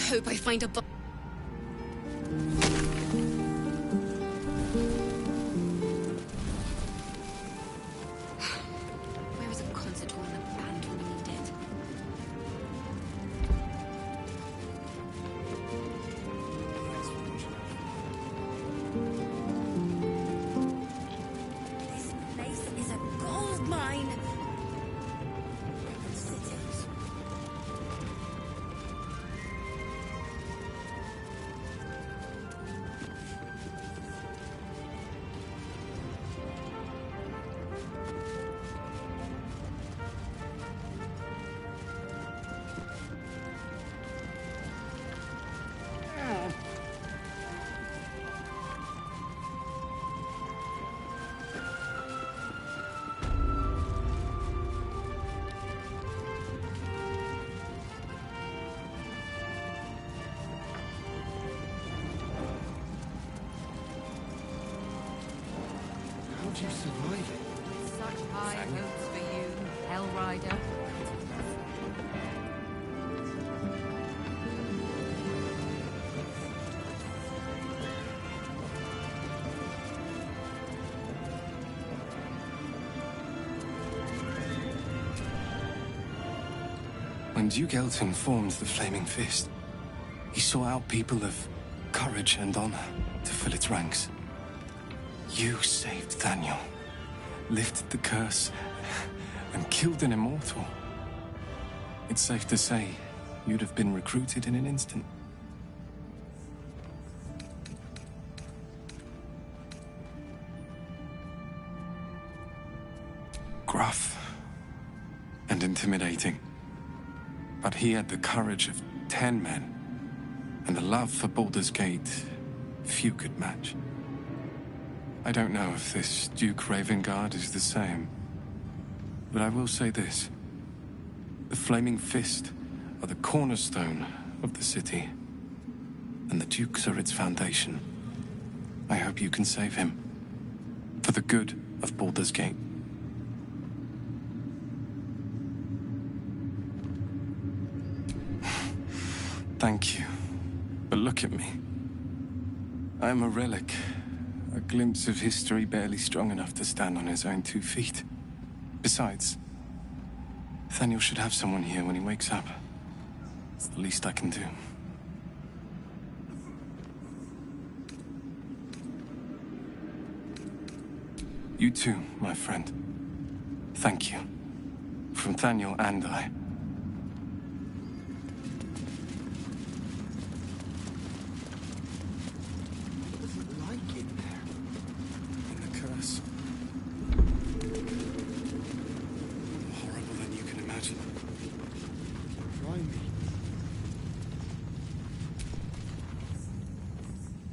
hope I find a book. Where is a concert hall and a band when we need it? This place is a gold mine. Cities. How do you survive it? Such high hopes for you, Hell Rider. When Duke Elton formed the Flaming Fist, he sought out people of courage and honor to fill its ranks. You saved Daniel, lifted the curse, and killed an immortal. It's safe to say you'd have been recruited in an instant. Gruff and intimidating. But he had the courage of 10 men, and the love for Baldur's Gate few could match. I don't know if this Duke Ravengard is the same, but I will say this. The Flaming Fist are the cornerstone of the city, and the Dukes are its foundation. I hope you can save him, for the good of Baldur's Gate. Thank you, but look at me. I am a relic. A glimpse of history barely strong enough to stand on his own 2 feet. Besides, Nathaniel should have someone here when he wakes up. It's the least I can do. You too, my friend. Thank you. From Nathaniel and I.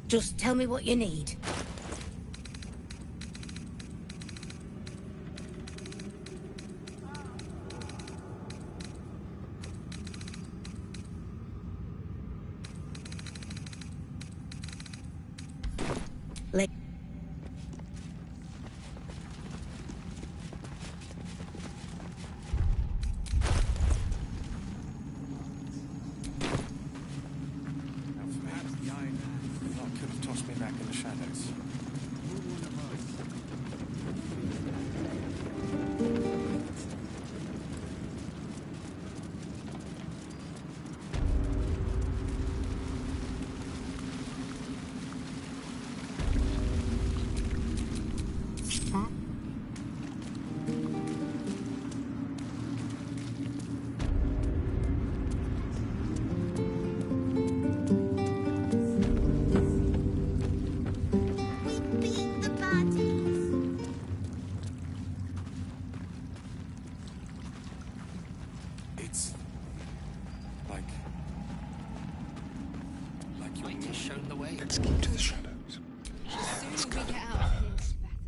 Just tell me what you need. Let's keep to the shadows. As soon as we get out of here, it's better.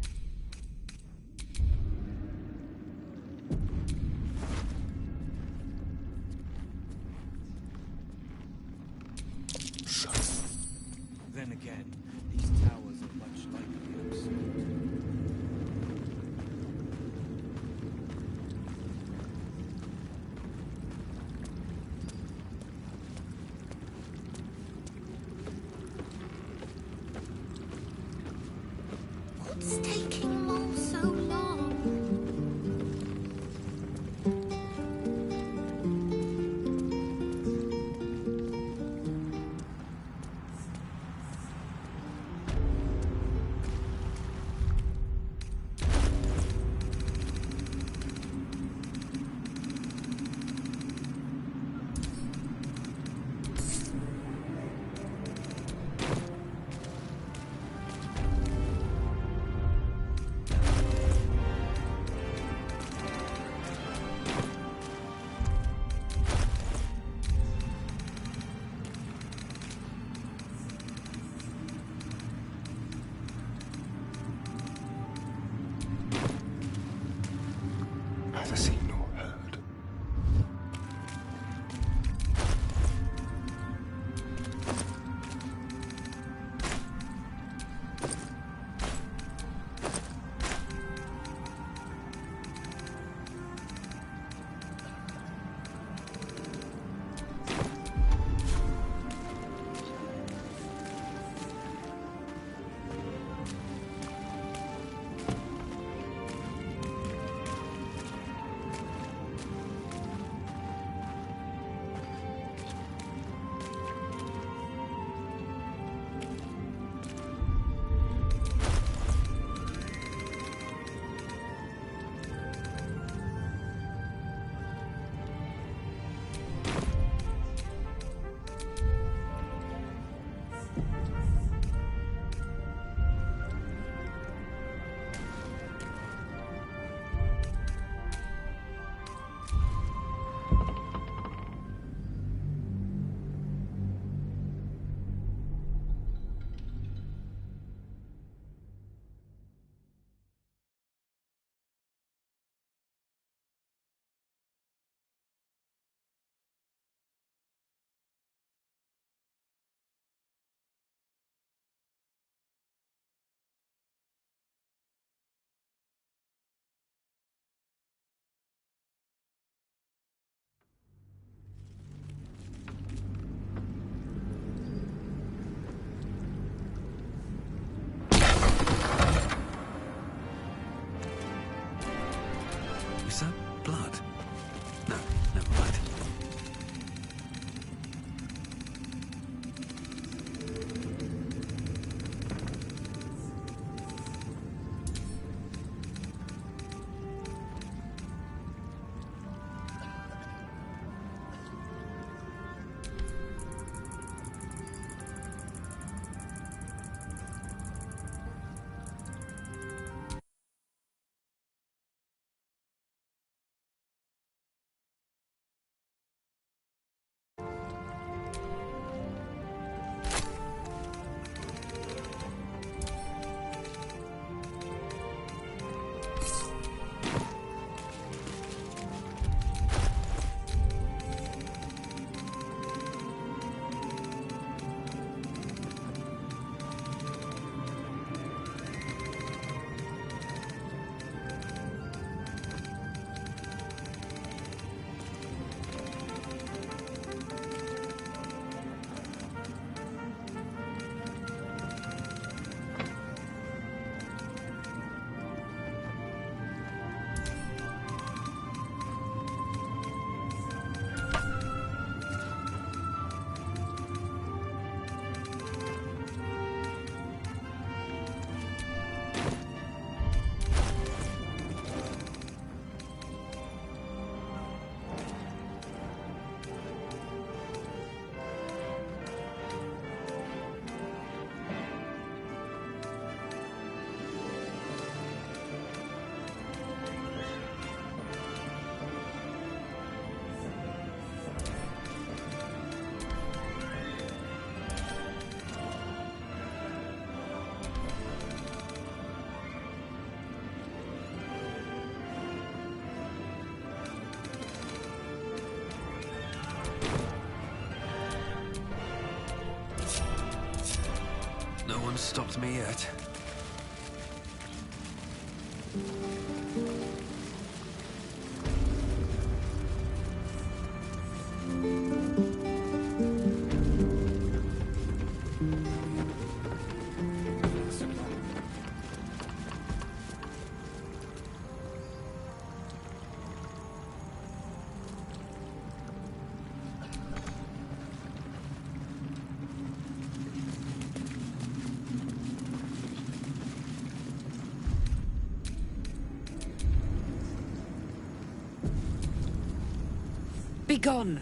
So. Then again, these towers are much like the outside. What's taking them all so long? Neither seen nor heard. Is that blood? No, never mind. No one's stopped me yet. Begone!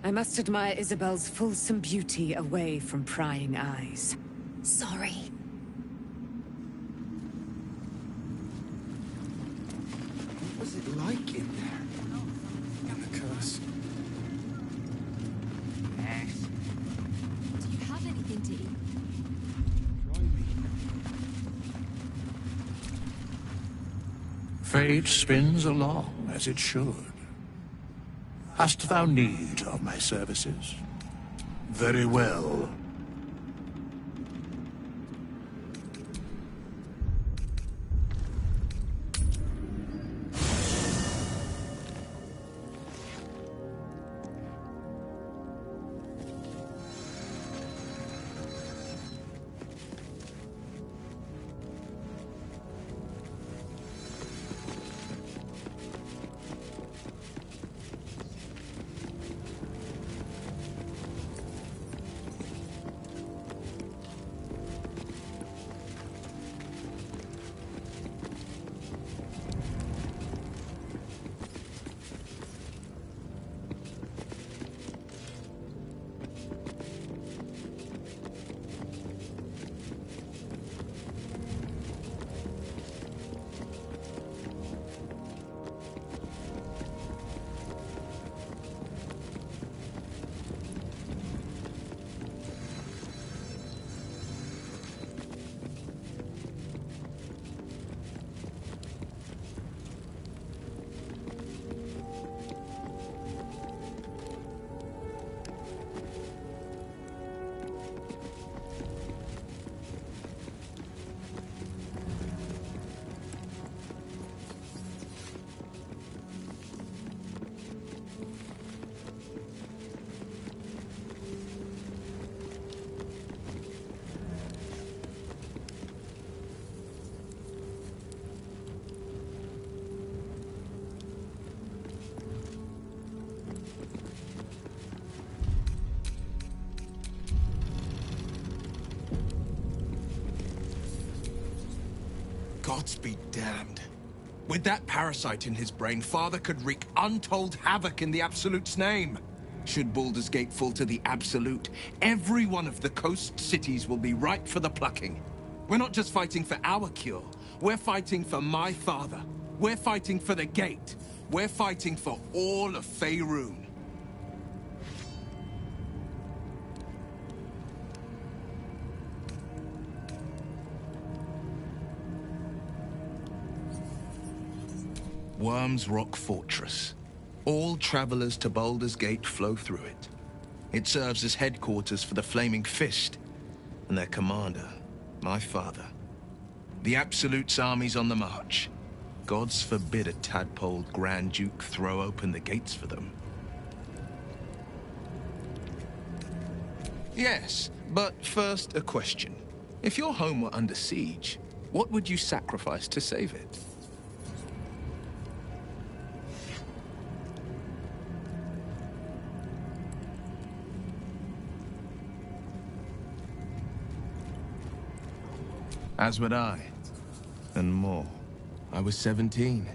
I must admire Isabel's fulsome beauty away from prying eyes. Sorry. What was it like in there? In the curse? Do you have anything to eat? Fate spins along as it should. Hast thou need of my services? Very well. Gods be damned. With that parasite in his brain, Father could wreak untold havoc in the Absolute's name. Should Baldur's Gate fall to the Absolute, every one of the coast cities will be ripe for the plucking. We're not just fighting for our cure. We're fighting for my father. We're fighting for the Gate. We're fighting for all of Faerun. Worm's Rock Fortress. All travelers to Baldur's Gate flow through it. It serves as headquarters for the Flaming Fist, and their commander, my father. The Absolute's army's on the march. Gods forbid a tadpoled Grand Duke throw open the gates for them. Yes, but first a question. If your home were under siege, what would you sacrifice to save it? As would I, and more. I was 17.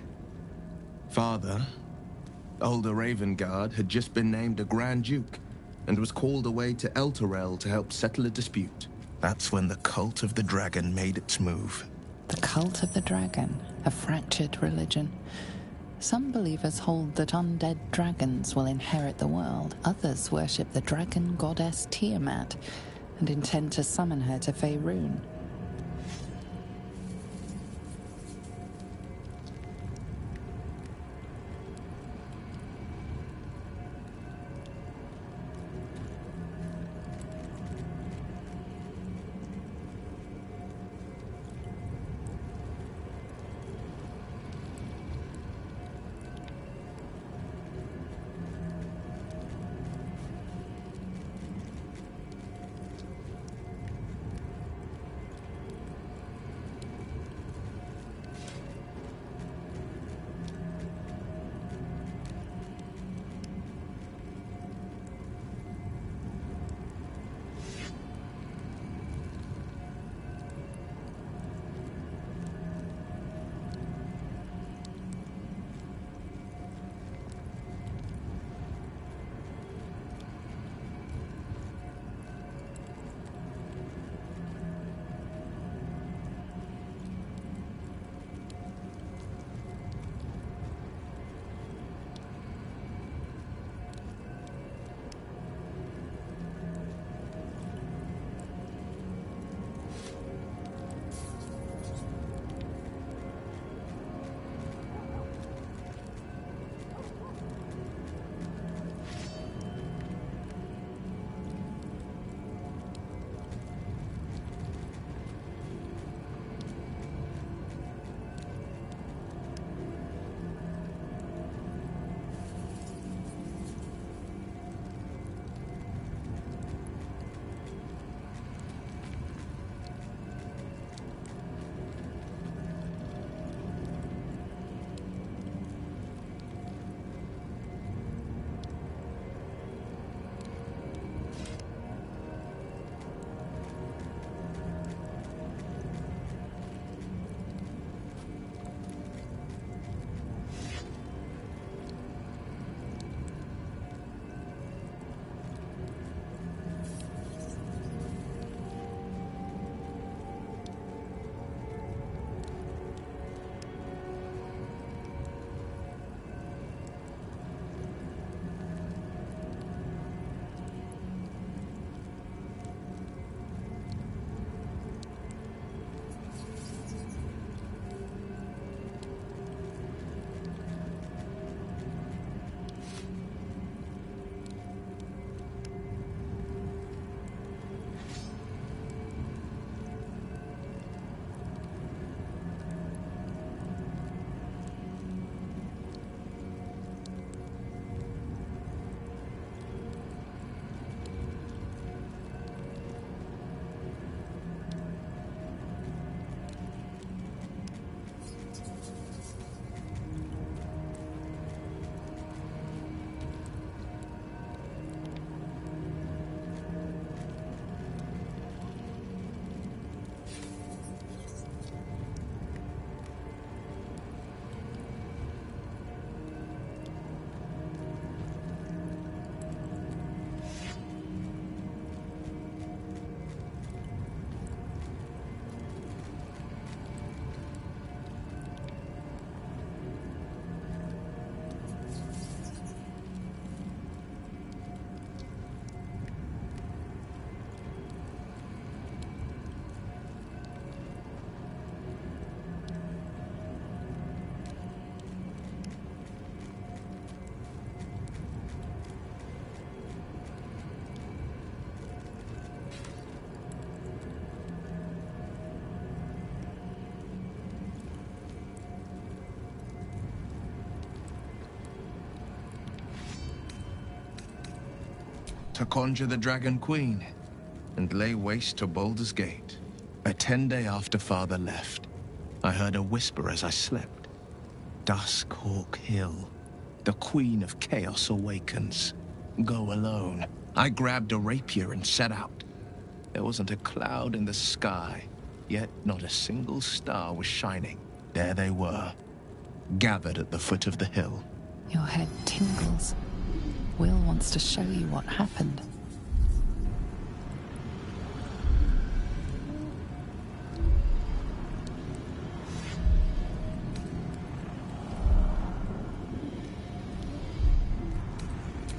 Father, older Ravengard, had just been named a Grand Duke, and was called away to Elturel to help settle a dispute. That's when the Cult of the Dragon made its move. The Cult of the Dragon, a fractured religion. Some believers hold that undead dragons will inherit the world. Others worship the dragon goddess Tiamat, and intend to summon her to Faerun. to conjure the Dragon Queen and lay waste to Baldur's Gate. A 10-day after Father left, I heard a whisper as I slept. Duskhawk Hill. The Queen of Chaos awakens. Go alone. I grabbed a rapier and set out. There wasn't a cloud in the sky, yet not a single star was shining. There they were, gathered at the foot of the hill. Your head tingles. Will wants to show you what happened.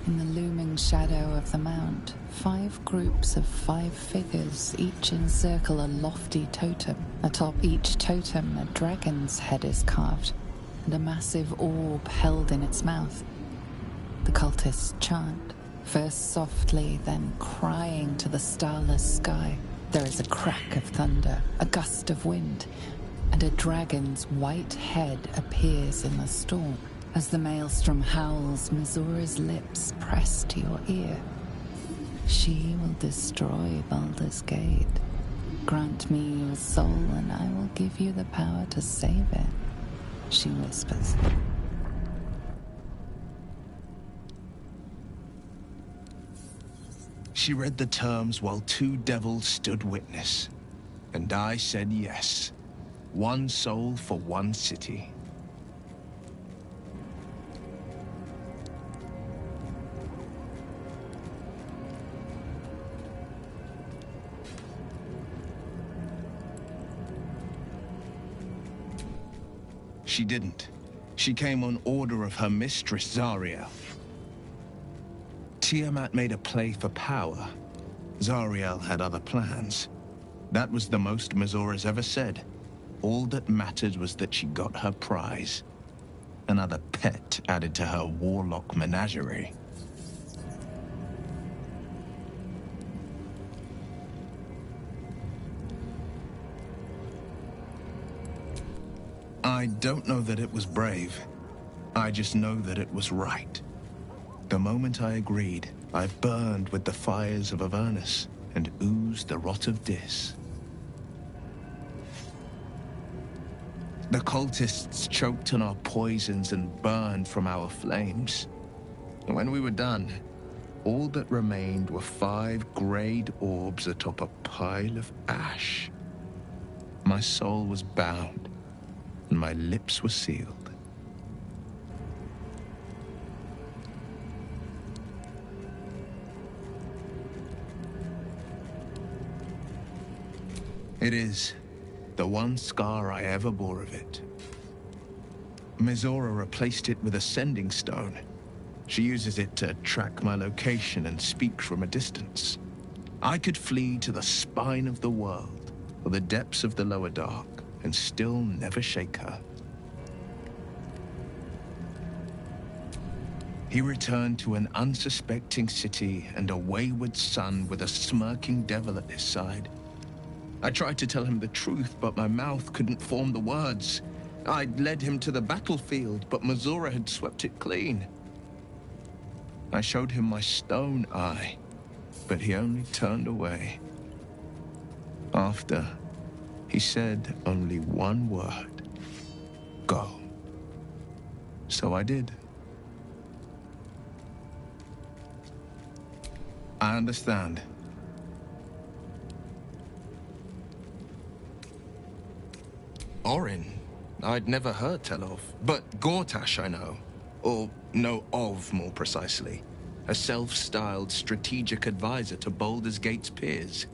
In the looming shadow of the mount, 5 groups of 5 figures each encircle a lofty totem. Atop each totem, a dragon's head is carved, and a massive orb held in its mouth. The cultists chant, first softly, then crying to the starless sky. There is a crack of thunder, a gust of wind, and a dragon's white head appears in the storm. As the maelstrom howls, Missoura's lips press to your ear. She will destroy Baldur's Gate. Grant me your soul, and I will give you the power to save it, she whispers. She read the terms while 2 devils stood witness, and I said yes. 1 soul for 1 city. She didn't. She came on order of her mistress, Zariel. Tiamat made a play for power. Zariel had other plans. That was the most Missoura's ever said. All that mattered was that she got her prize. Another pet added to her warlock menagerie. I don't know that it was brave. I just know that it was right. The moment I agreed, I burned with the fires of Avernus and oozed the rot of Dis. The cultists choked on our poisons and burned from our flames. When we were done, all that remained were 5 grayed orbs atop a pile of ash. My soul was bound, and my lips were sealed. It is the one scar I ever bore of it. Missoura replaced it with a sending stone. She uses it to track my location and speak from a distance. I could flee to the spine of the world or the depths of the lower dark and still never shake her. He returned to an unsuspecting city and a wayward son with a smirking devil at his side. I tried to tell him the truth, but my mouth couldn't form the words. I'd led him to the battlefield, but Missoura had swept it clean. I showed him my stone eye, but he only turned away. After, he said only one word: go. So I did. I understand. Orin, I'd never heard tell of, but Gortash I know. Or know of, more precisely. A self-styled strategic advisor to Baldur's Gate's peers.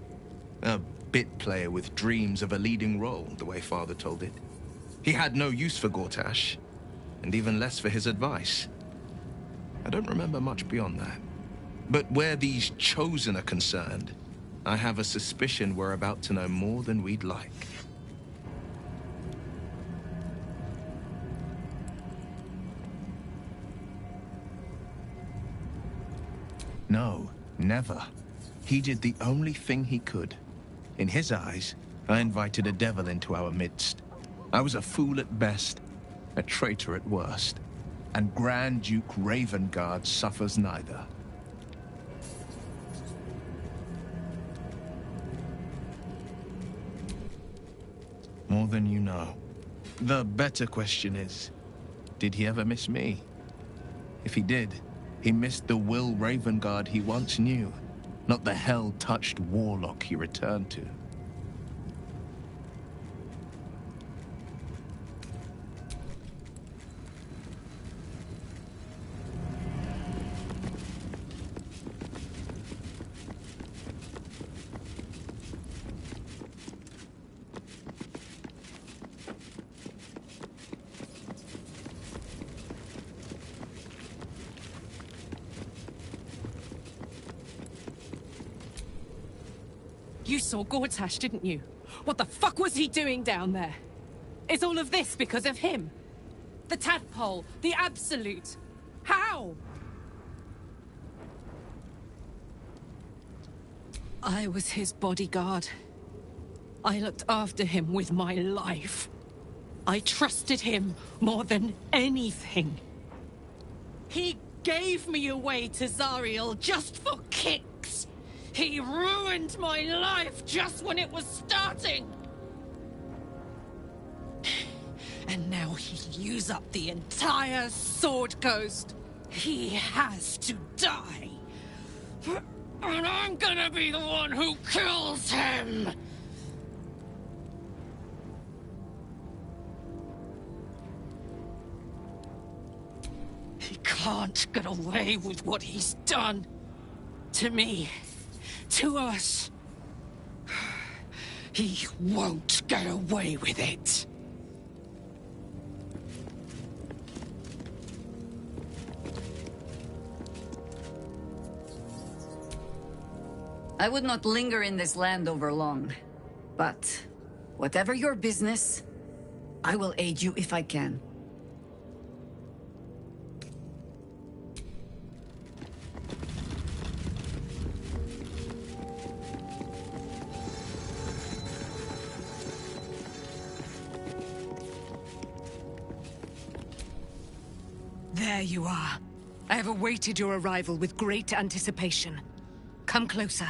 A bit player with dreams of a leading role, the way Father told it. He had no use for Gortash, and even less for his advice. I don't remember much beyond that. But where these Chosen are concerned, I have a suspicion we're about to know more than we'd like. No, never. He did the only thing he could. In his eyes, I invited a devil into our midst. I was a fool at best, a traitor at worst. And Grand Duke Ravengard suffers neither. More than you know. The better question is, did he ever miss me? If he did, he missed the Will Ravengard he once knew, not the hell-touched warlock he returned to. You saw Gortash, didn't you? What the fuck was he doing down there? Is all of this because of him? The tadpole, the absolute. How? I was his bodyguard. I looked after him with my life. I trusted him more than anything. He gave me away to Zariel just for kicks. He ruined my life just when it was starting. And now he'll use up the entire Sword Coast. He has to die. And I'm gonna be the one who kills him! He can't get away with what he's done. To me. To us. He won't get away with it. I would not linger in this land over long. But, whatever your business, I will aid you if I can. There you are. I have awaited your arrival with great anticipation. Come closer.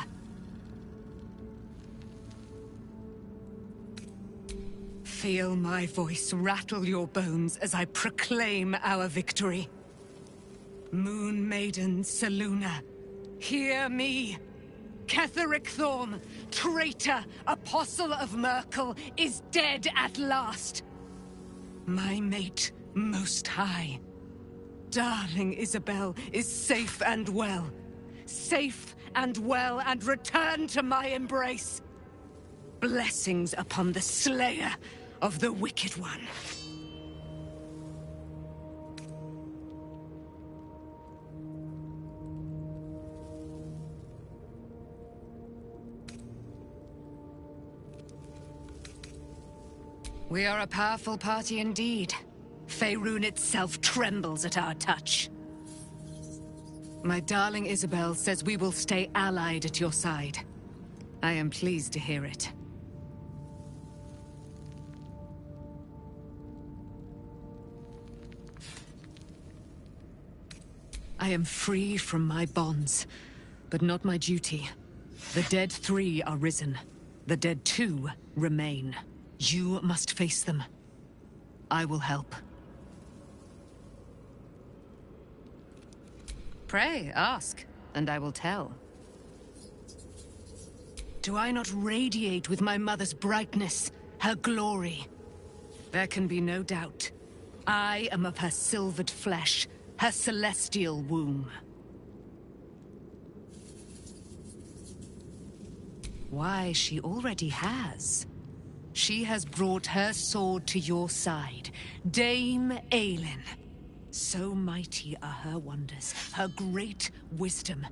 Feel my voice rattle your bones as I proclaim our victory. Moon Maiden Selûne, hear me! Ketheric Thorm, traitor, apostle of Merkel, is dead at last. My mate, Most High. Darling Isabel is safe and well. Safe and well, and returned to my embrace. Blessings upon the slayer of the Wicked One. We are a powerful party indeed. Faerun itself trembles at our touch. My darling Isabel says we will stay allied at your side. I am pleased to hear it. I am free from my bonds, but not my duty. The dead 3 are risen. The dead 2 remain. You must face them. I will help. Pray, ask, and I will tell. Do I not radiate with my mother's brightness, her glory? There can be no doubt. I am of her silvered flesh, her celestial womb. Why, she already has. She has brought her sword to your side, Dame Aelin. So mighty are her wonders, her great wisdom.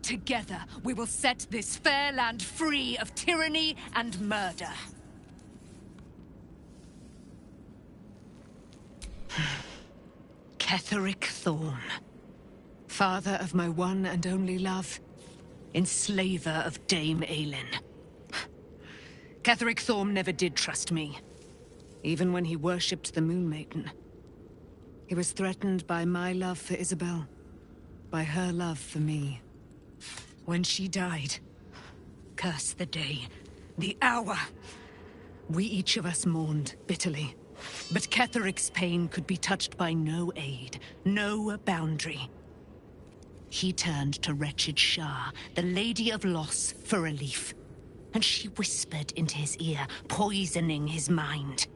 Together, we will set this fair land free of tyranny and murder. Ketheric Thorm, father of my one and only love, enslaver of Dame Aelin. Ketheric Thorm never did trust me, even when he worshipped the Moon Maiden. He was threatened by my love for Isabel, by her love for me. When she died, curse the day, the hour, We each of us mourned bitterly. But Ketheric's pain could be touched by no aid, no boundary. He turned to wretched Shah, the Lady of Loss, for relief. And she whispered into his ear, poisoning his mind.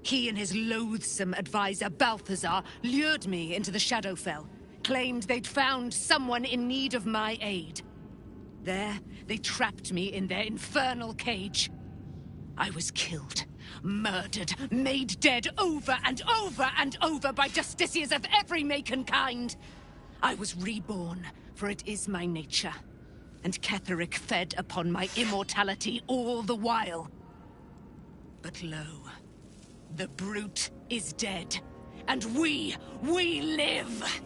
He and his loathsome advisor, Balthazar, lured me into the Shadowfell, claimed they'd found someone in need of my aid. There, they trapped me in their infernal cage. I was killed, murdered, made dead over and over and over by justiciars of every make and kind. I was reborn, for it is my nature. And Ketheric fed upon my immortality all the while. But lo, the brute is dead, and we live!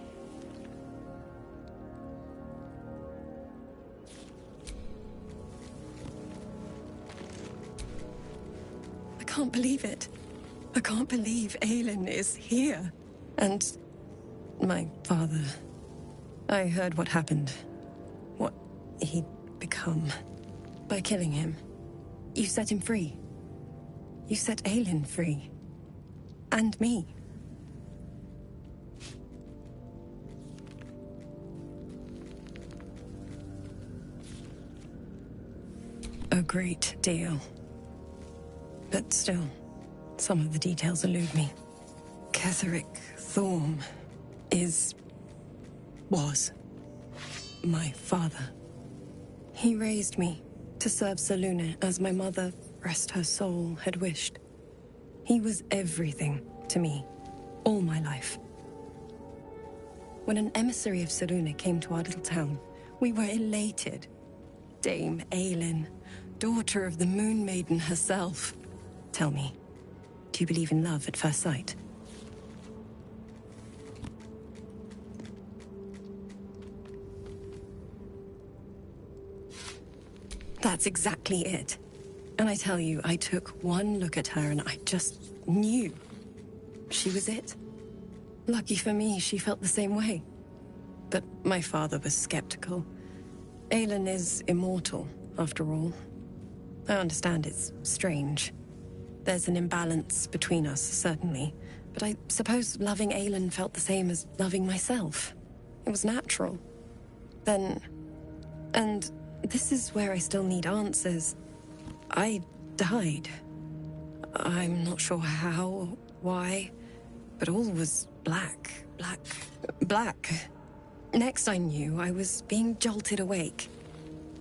I can't believe it. I can't believe Aelin is here. And my father. I heard what happened. What he'd become. By killing him. You set him free. You set Aelin free. And me. A great deal. But still, some of the details elude me. Ketheric Thorm was my father. He raised me to serve Selûne as my mother, rest her soul, had wished. He was everything to me, all my life. When an emissary of Selûne came to our little town, we were elated. Dame Aelin, daughter of the Moon Maiden herself. Tell me, do you believe in love at first sight? That's exactly it. And I tell you, I took one look at her and I just knew. She was it. Lucky for me, she felt the same way. But my father was skeptical. Aelin is immortal, after all. I understand it's strange. There's an imbalance between us, certainly. But I suppose loving Aelin felt the same as loving myself. It was natural. Then... And this is where I still need answers. I died. I'm not sure how, why, but all was black. Next I knew, I was being jolted awake.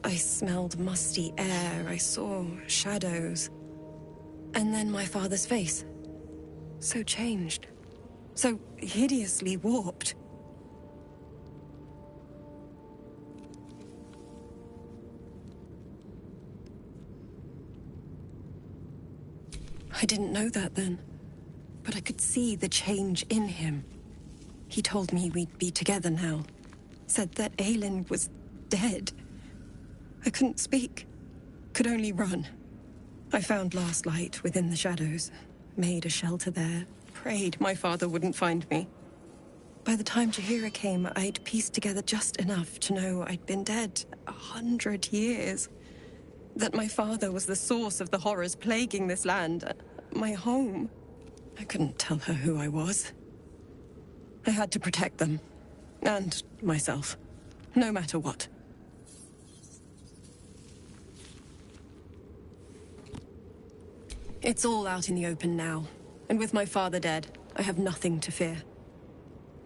I smelled musty air, I saw shadows. And then my father's face. So changed. So hideously warped. I didn't know that then, but I could see the change in him. He told me we'd be together now. Said that Aelin was dead. I couldn't speak. Could only run. I found last light within the shadows. Made a shelter there. Prayed my father wouldn't find me. By the time Jaheira came, I'd pieced together just enough to know I'd been dead 100 years. That my father was the source of the horrors plaguing this land. My home. I couldn't tell her who I was. I had to protect them. And myself. No matter what. It's all out in the open now. And with my father dead, I have nothing to fear.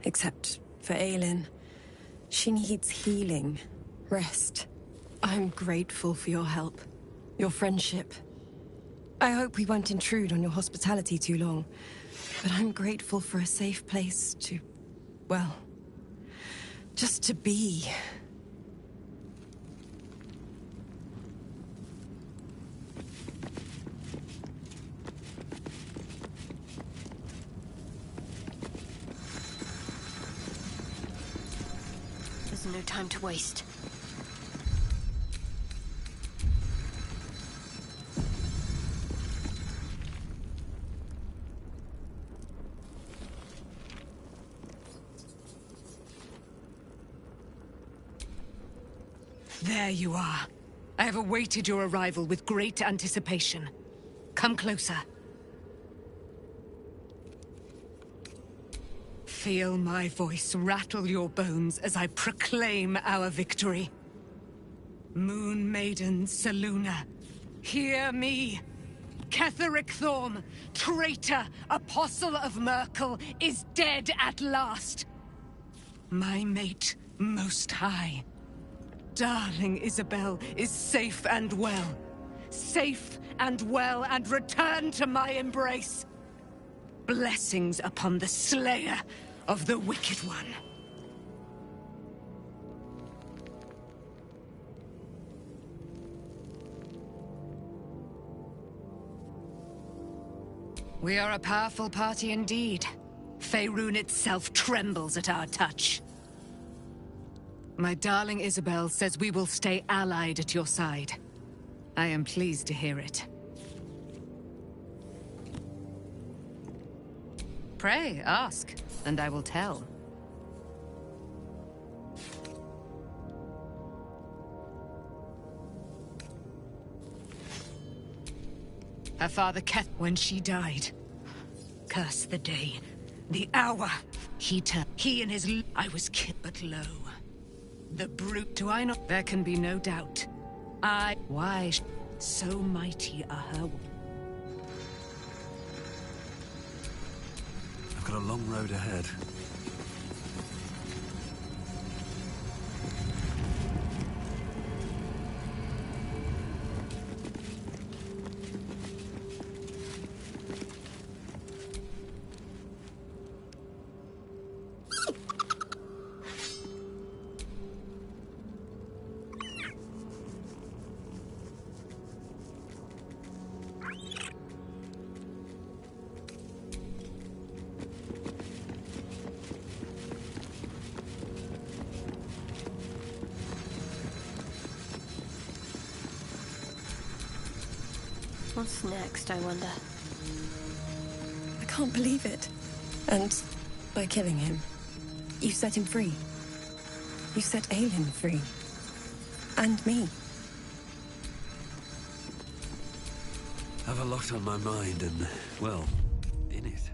Except for Aelin. She needs healing. Rest. I'm grateful for your help. Your friendship. I hope we won't intrude on your hospitality too long. But I'm grateful for a safe place to... well... just to be. There's no time to waste. There you are. I have awaited your arrival with great anticipation. Come closer. Feel my voice rattle your bones as I proclaim our victory. Moon Maiden Selûne, hear me! Ketheric Thorm, traitor, apostle of Merkel, is dead at last. My mate, Most High. Darling Isabel is safe and well. Safe and well, and return to my embrace. Blessings upon the slayer of the Wicked One. We are a powerful party indeed. Faerun itself trembles at our touch. My darling Isabel says we will stay allied at your side. I am pleased to hear it. Pray, ask, and I will tell. Her father Keth, when she died. Curse the day, the hour. He and his I was killed, but lo. The brute, do I not? There can be no doubt. Why? So mighty are her. I've got a long road ahead. What's next, I wonder? I can't believe it. And by killing him, you set him free. You set Aelin free. And me. I have a lot on my mind and, well, in it.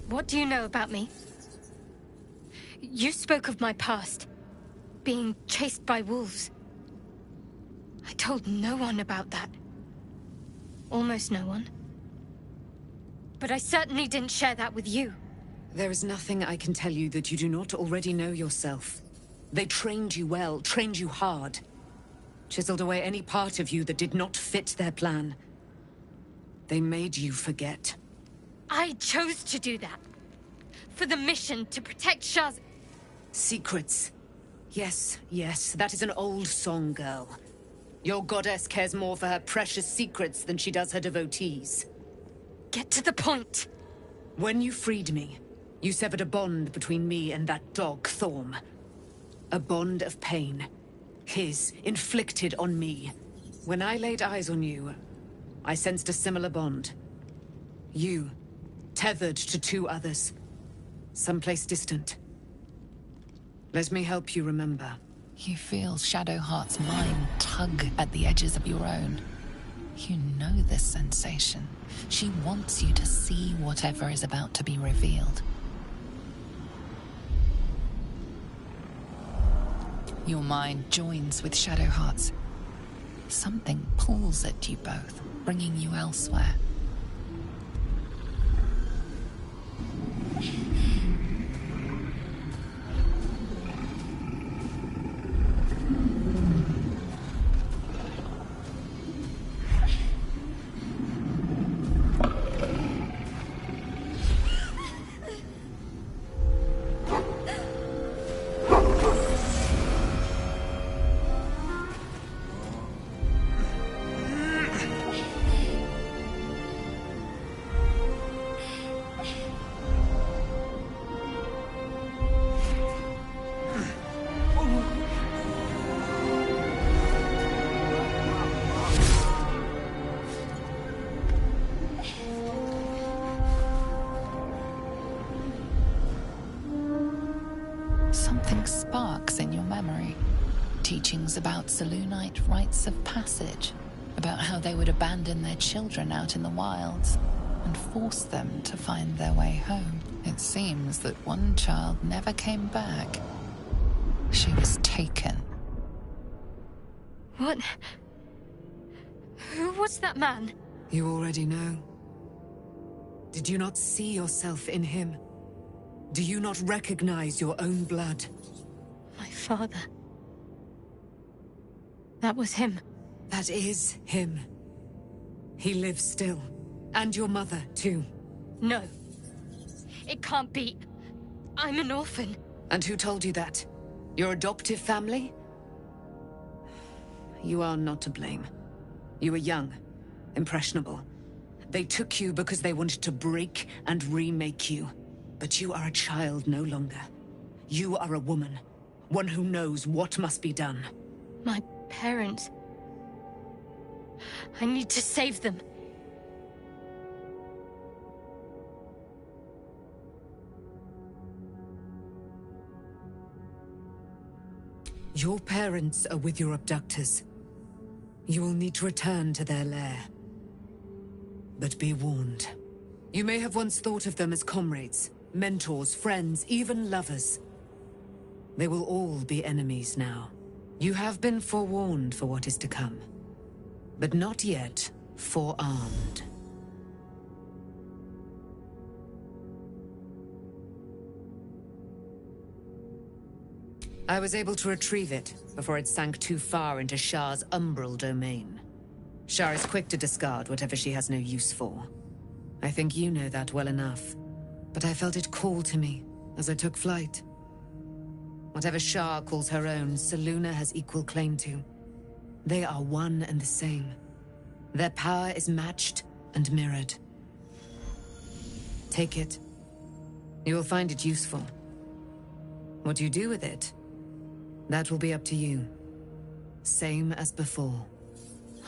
What do you know about me? You spoke of my past. Being chased by wolves. I told no one about that. Almost no one. But I certainly didn't share that with you. There is nothing I can tell you that you do not already know yourself. They trained you well, trained you hard. Chiseled away any part of you that did not fit their plan. They made you forget. I chose to do that. For the mission to protect Shah's... Secrets. Yes, yes, that is an old song, girl. Your goddess cares more for her precious secrets than she does her devotees. Get to the point. When you freed me, you severed a bond between me and that dog, Thorm. A bond of pain. His, inflicted on me. When I laid eyes on you, I sensed a similar bond. You, tethered to two others. Someplace distant. Let me help you remember. You feel Shadowheart's mind tug at the edges of your own. You know this sensation. She wants you to see whatever is about to be revealed. Your mind joins with Shadowheart's. Something pulls at you both, bringing you elsewhere. Teachings about Selûnite rites of passage, about how they would abandon their children out in the wilds and force them to find their way home. It seems that one child never came back. She was taken. What? Who was that man? You already know. Did you not see yourself in him? Do you not recognize your own blood? My father. That was him. That is him. He lives still. And your mother, too. No. It can't be. I'm an orphan. And who told you that? Your adoptive family? You are not to blame. You were young, impressionable. They took you because they wanted to break and remake you. But you are a child no longer. You are a woman. One who knows what must be done. My parents. I need to save them. Your parents are with your abductors. You will need to return to their lair. But be warned. You may have once thought of them as comrades, mentors, friends, even lovers. They will all be enemies now. You have been forewarned for what is to come, but not yet forearmed. I was able to retrieve it before it sank too far into Shah's umbral domain. Shah is quick to discard whatever she has no use for. I think you know that well enough. But I felt it call to me as I took flight. Whatever Shah calls her own, Selûna has equal claim to. They are one and the same. Their power is matched and mirrored. Take it. You will find it useful. What you do with it, that will be up to you. Same as before.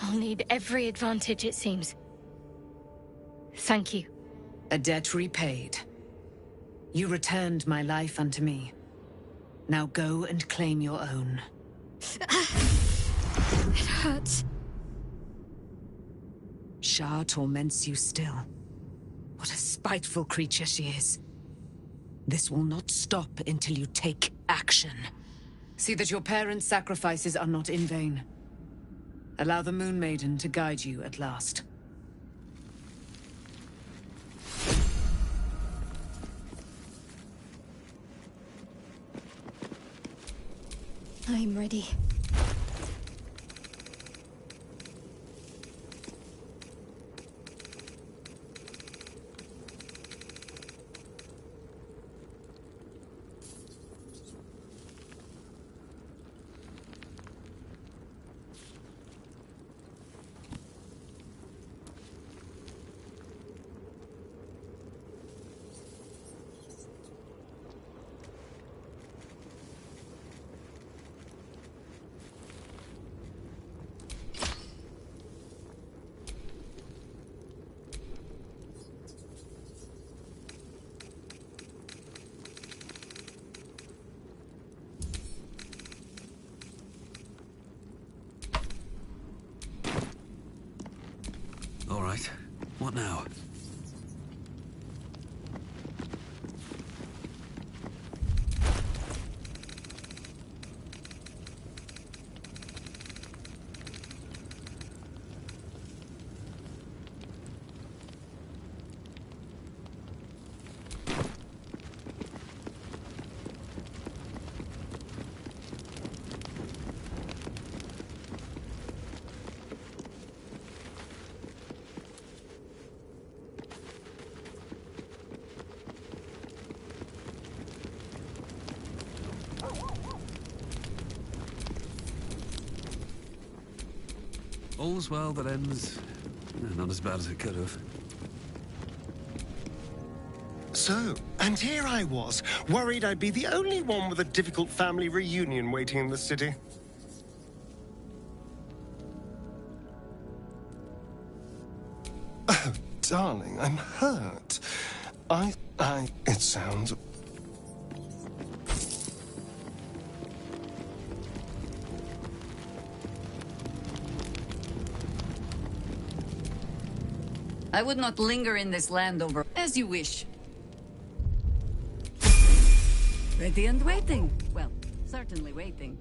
I'll need every advantage, it seems. Thank you. A debt repaid. You returned my life unto me. Now go and claim your own. It hurts. Shah torments you still. What a spiteful creature she is. This will not stop until you take action. See that your parents' sacrifices are not in vain. Allow the Moon Maiden to guide you at last. I'm ready. All right. What now? All's well that ends... not as bad as it could have. So, and here I was, worried I'd be the only one with a difficult family reunion waiting in the city. Oh, darling, I'm hurt. It sounds... I would not linger in this land over... As you wish. Ready and waiting. Well, certainly waiting.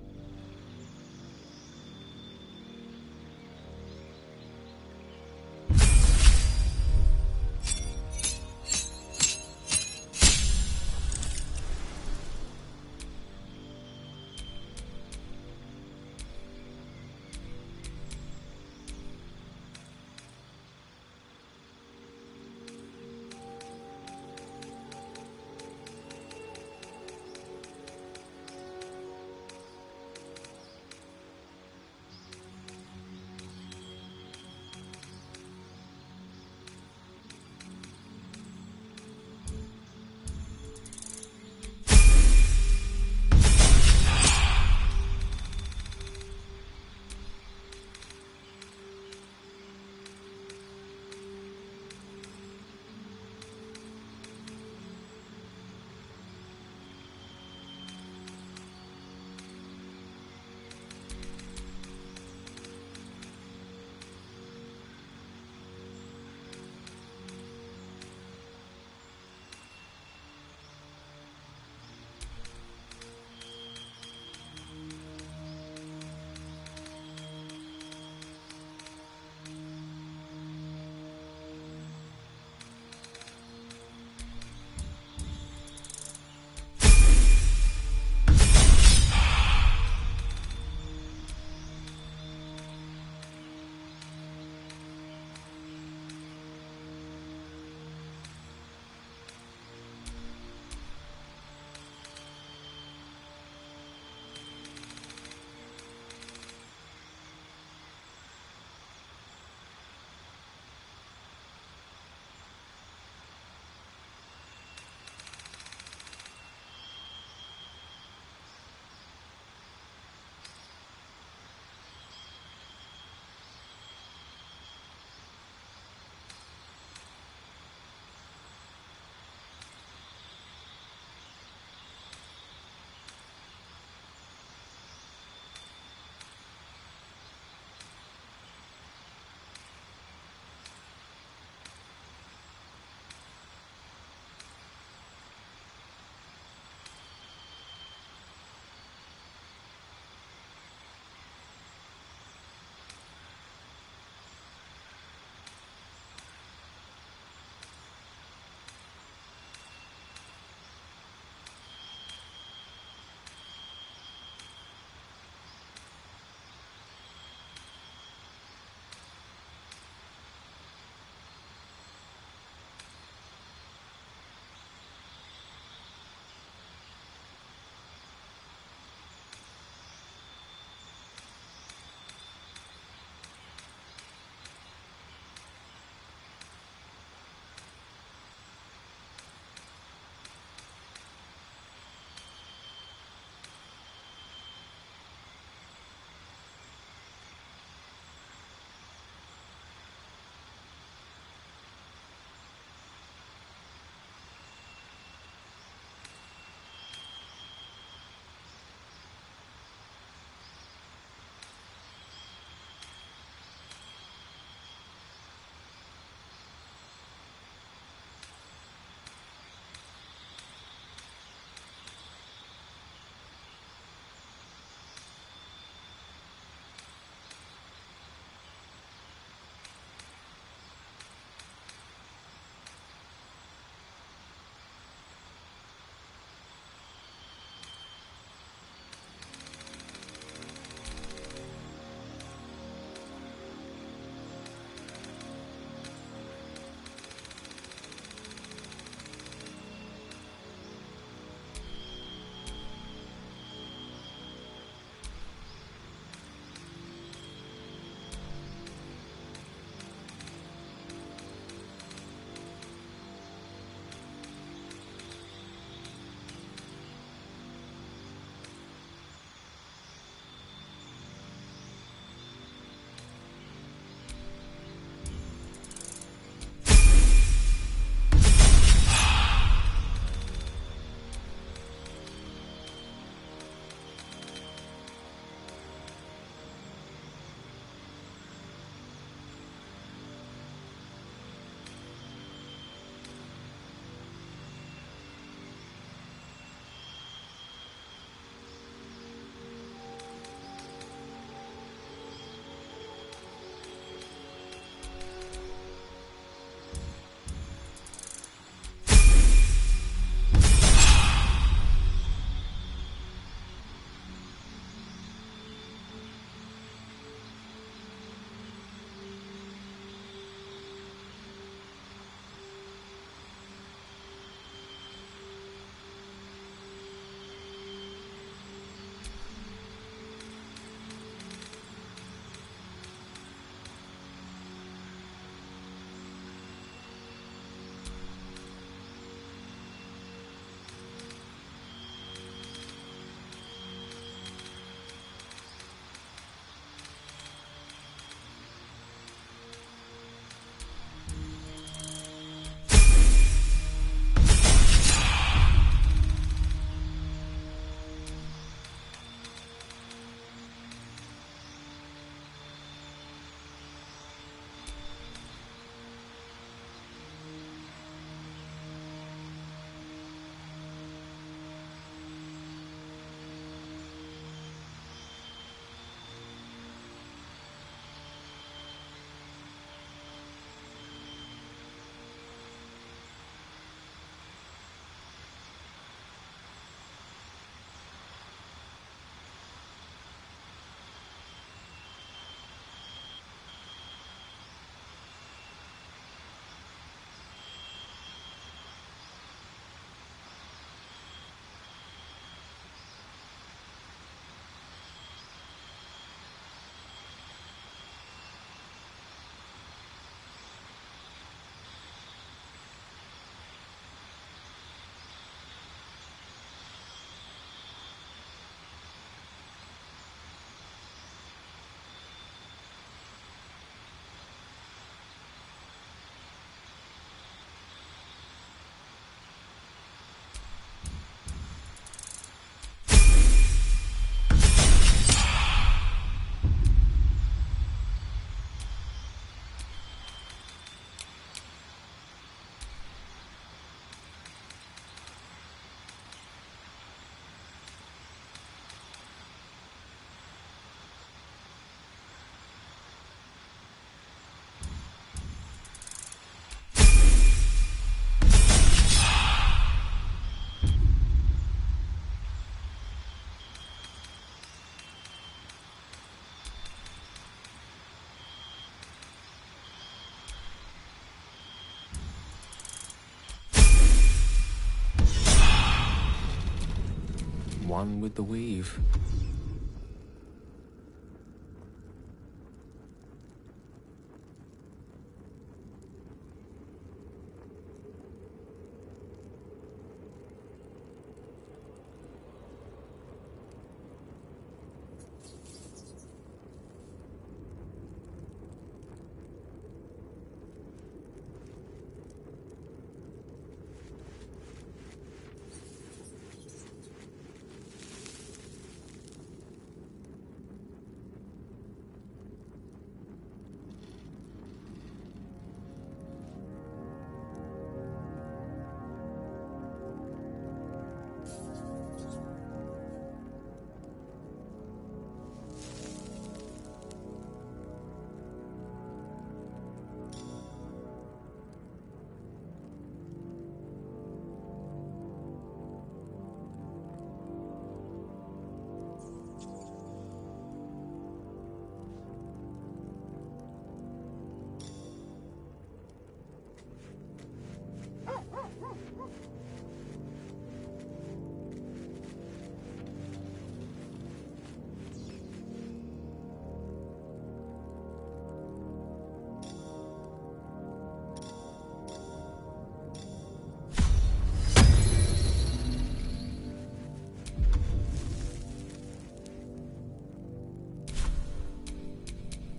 one with the weave.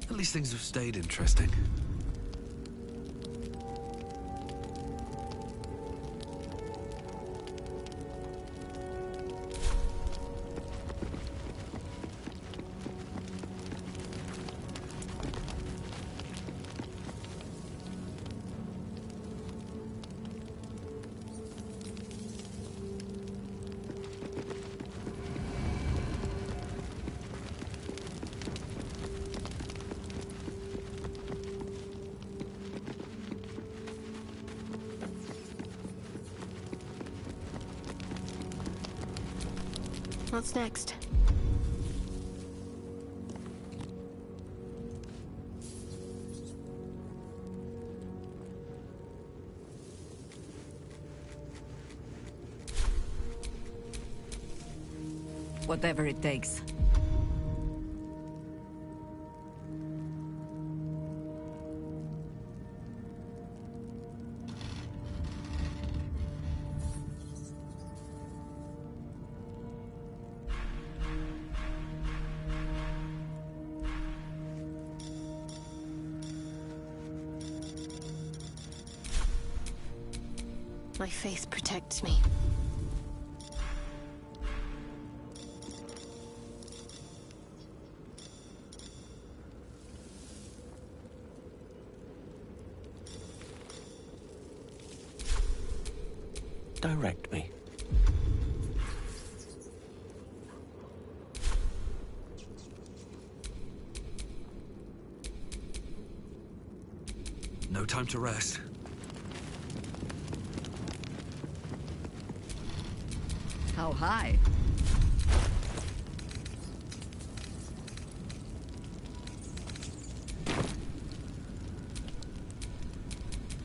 At least things have stayed interesting. What's next? Whatever it takes. My faith protects me. Direct me. No time to rest. How high?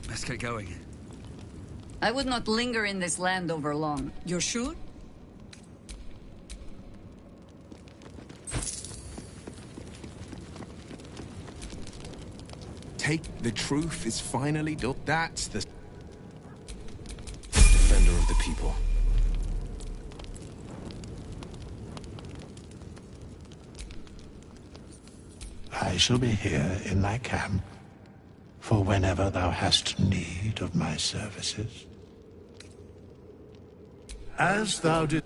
Let's get going. I would not linger in this land over long. You're sure? Take the truth is finally done. That's the Defender of the people. I shall be here in thy camp for whenever thou hast need of my services. As thou didst.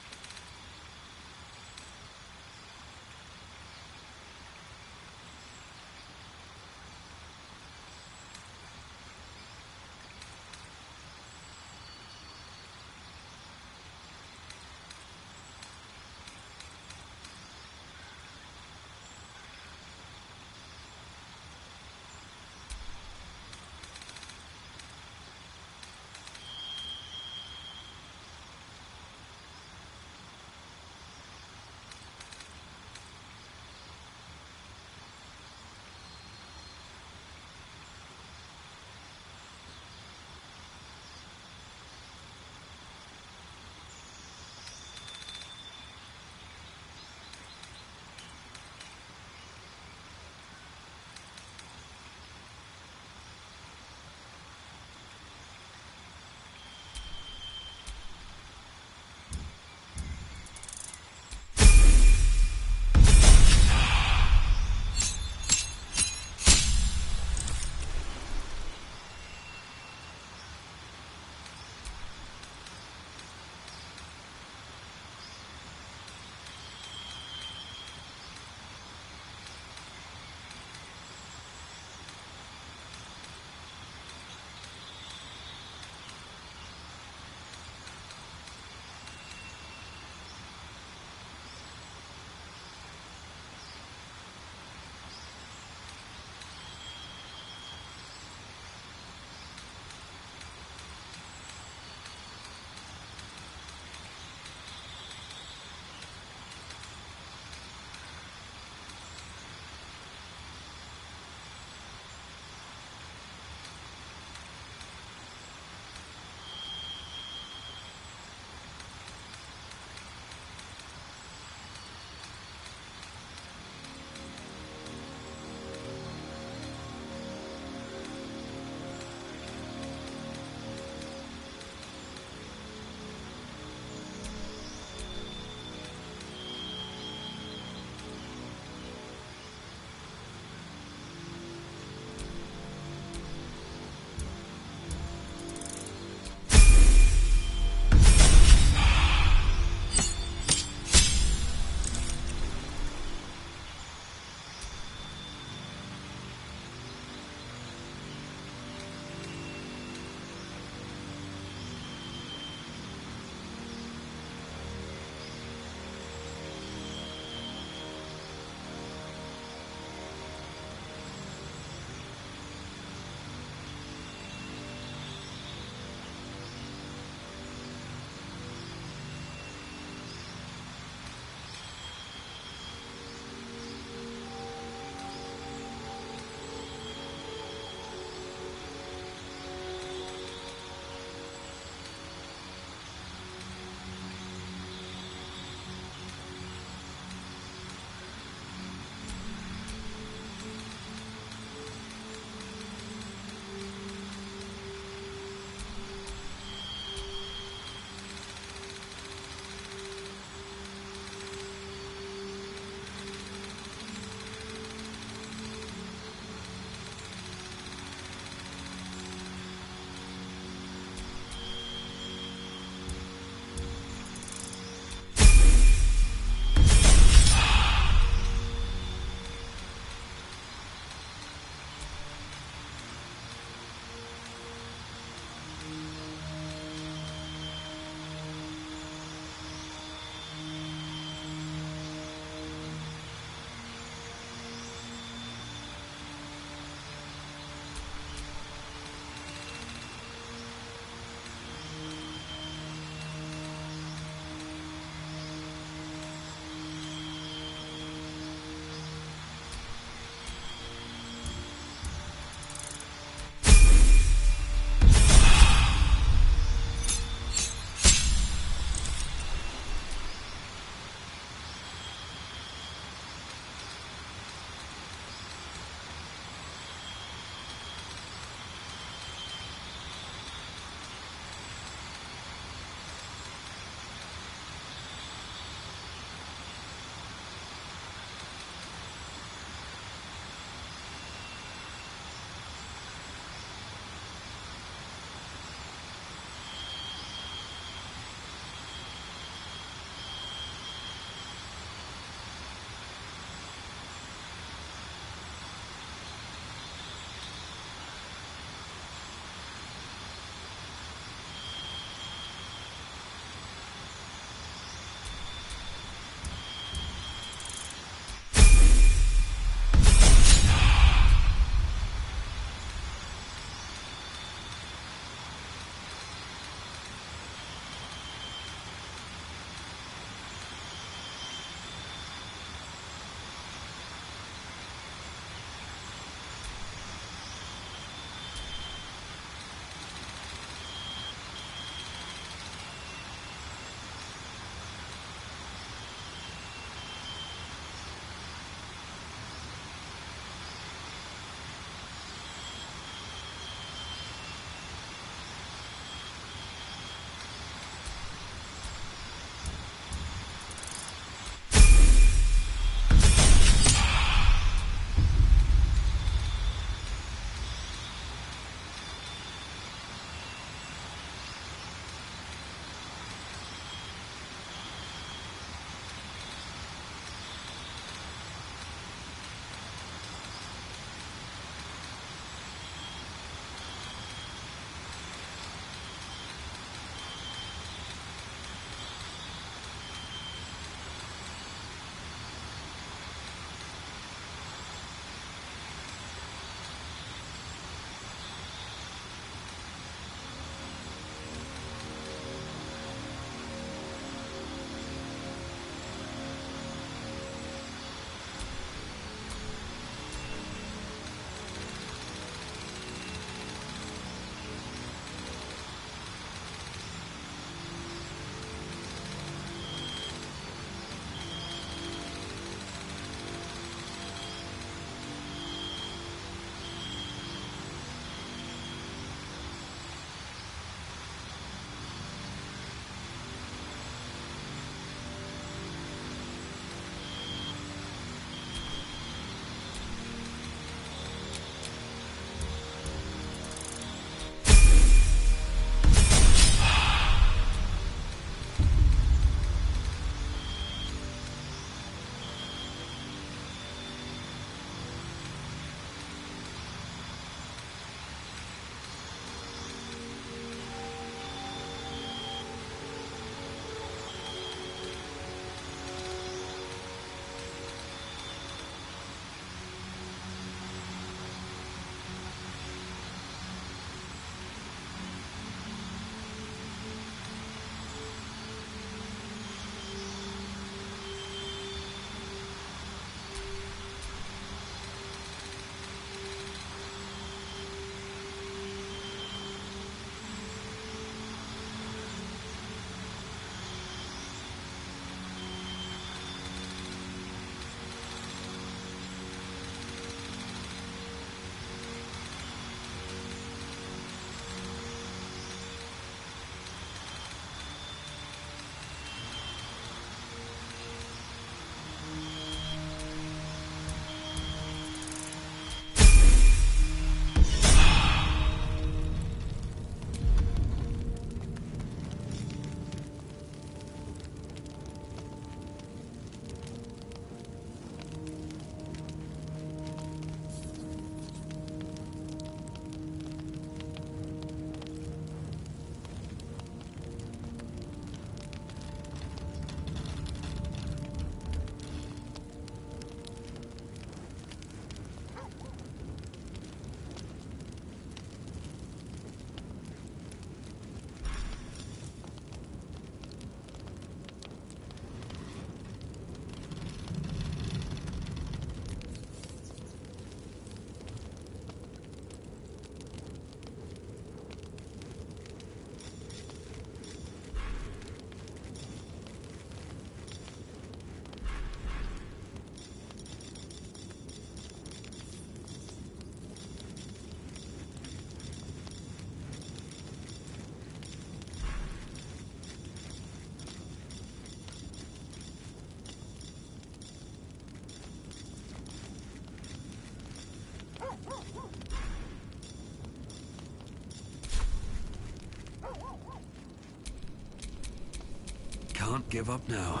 give up now.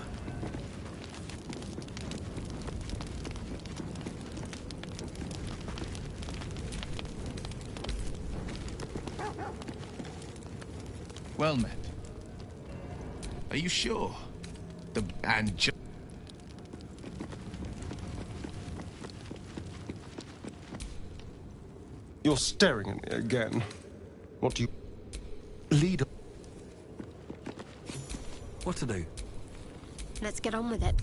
Well met. Are you sure? You're staring at me again. What do you... Lead... What to do? Let's get on with it.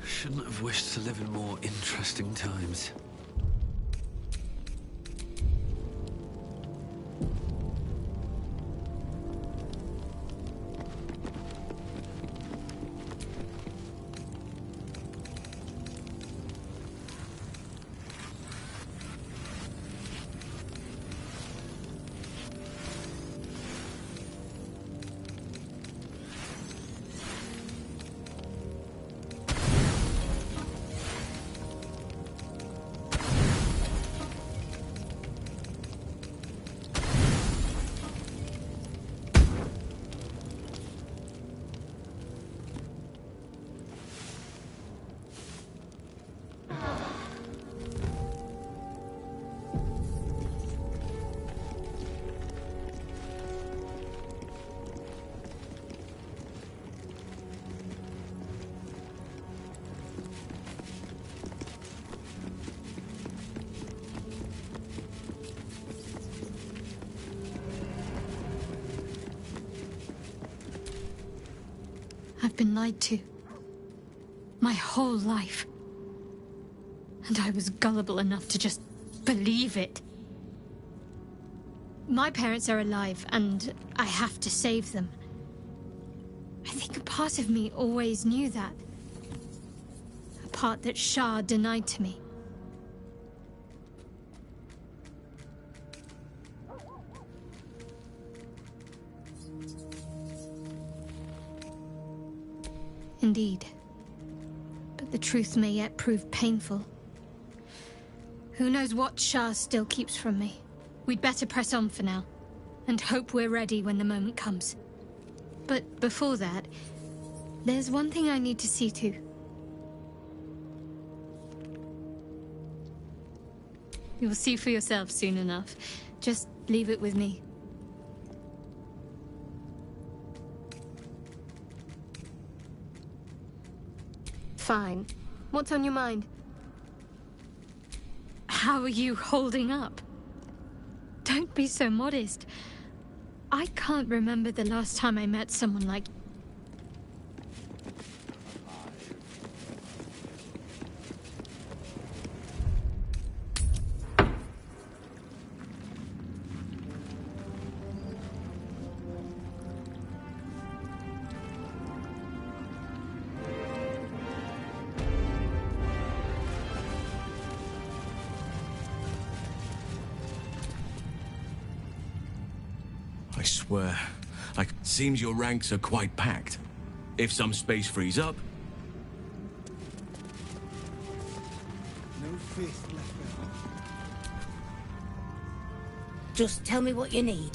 Shouldn't have wished to live in more interesting times. I've been lied to. My whole life. And I was gullible enough to just believe it. My parents are alive, and I have to save them. I think a part of me always knew that. A part that Shah denied to me. Indeed. But the truth may yet prove painful. Who knows what Shah still keeps from me? We'd better press on for now, and hope we're ready when the moment comes. But before that, there's one thing I need to see to. You'll see for yourself soon enough. Just leave it with me. Fine. What's on your mind? How are you holding up? Don't be so modest. I can't remember the last time I met someone like... I swear. Seems your ranks are quite packed. If some space frees up... No faith left now. Just tell me what you need.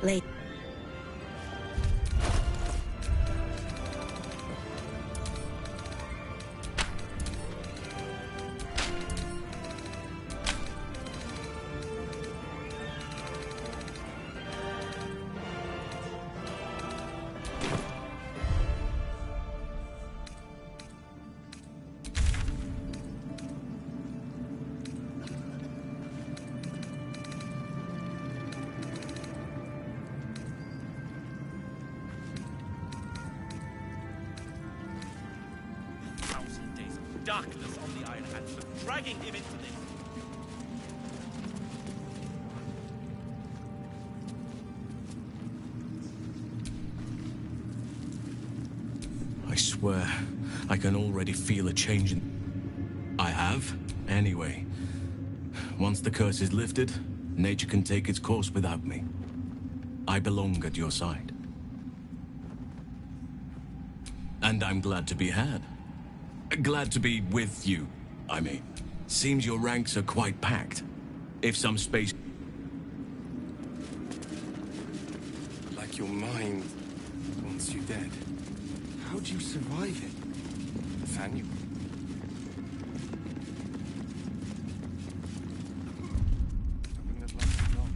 Late. Darkness on the Iron Hands for dragging him into this. I swear, I can already feel a change in... I have? Anyway. Once the curse is lifted, nature can take its course without me. I belong at your side. And I'm glad to be had. Glad to be with you, I mean. Seems your ranks are quite packed. If some space... Like your mind wants you dead. How'd you survive it? Nathaniel. I wouldn't have lasted long.